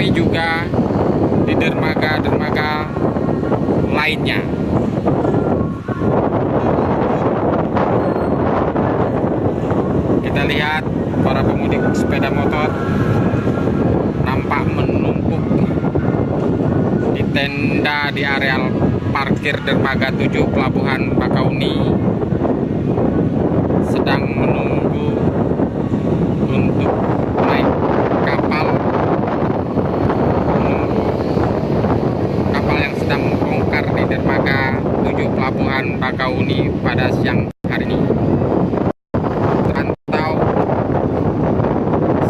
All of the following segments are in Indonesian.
tapi juga di dermaga-dermaga lainnya. Kita lihat para pemudik sepeda motor nampak menumpuk di tenda di areal parkir dermaga 7 Pelabuhan Bakauni, sedang menunggu untuk naik kapal, menunggu kapal yang sedang membongkar di dermaga 7 Pelabuhan Bakauni pada siang hari ini. Terpantau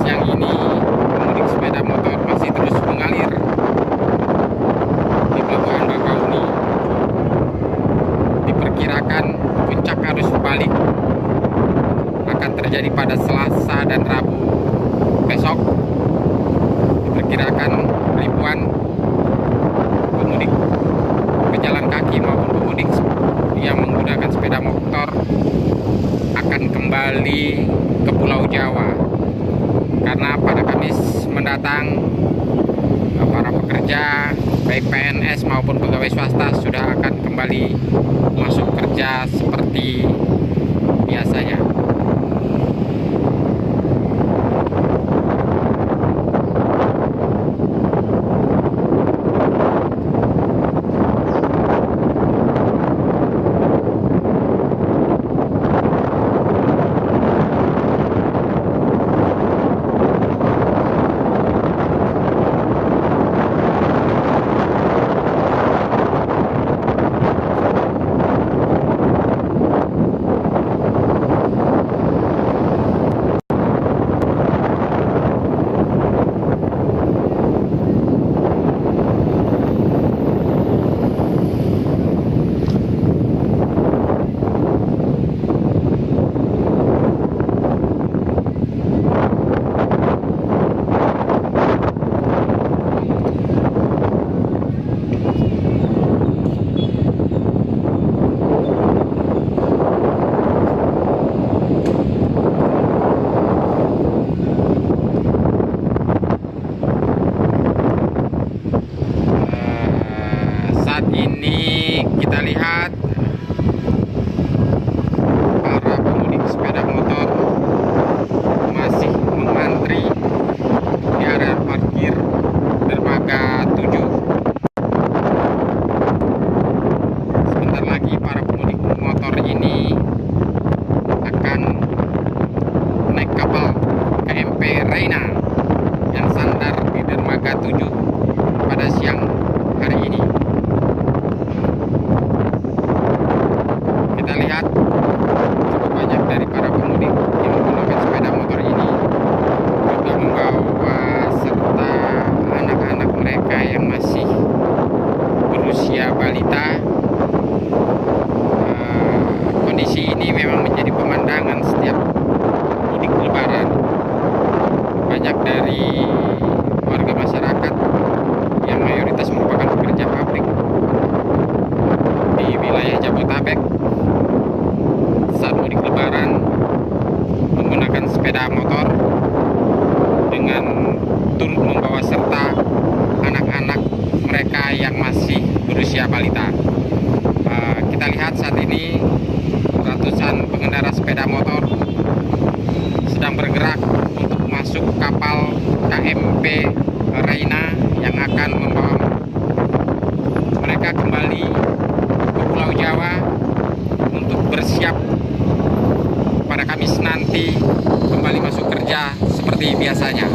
siang ini pemudik sepeda motor masih terus mengalir di Pelabuhan Bakauni. Diperkirakan puncak arus balik akan terjadi pada Selasa dan Rabu besok. Diperkirakan ribuan pemudik pejalan kaki maupun pemudik yang menggunakan sepeda motor akan kembali ke Pulau Jawa, karena pada Kamis mendatang para pekerja baik PNS maupun pegawai swasta sudah akan kembali masuk kerja seperti biasanya. Saat ini kita lihat para pemudik sepeda motor masih mengantri di area parkir dermaga 7. Sebentar lagi para pemudik motor ini akan naik kapal KMP Reina yang sandar di dermaga 7 pada siang hari ini. Kita lihat cukup banyak dari para pemudik yang menggunakan sepeda motor ini juga membawa serta anak-anak mereka yang masih berusia balita. Kondisi ini memang menjadi pemandangan setiap mudik lebaran. Banyak dari warga masyarakat yang mayoritas merupakan pekerja pabrik di wilayah Jabodetabek saat mudik lebaran menggunakan sepeda motor dengan turut membawa serta anak-anak mereka yang masih berusia balita. Kita lihat saat ini ratusan pengendara sepeda motor sedang bergerak untuk masuk kapal KMP Reina yang akan membawa mereka kembali ke Pulau Jawa untuk bersiap pada Kamis nanti kembali masuk kerja seperti biasanya.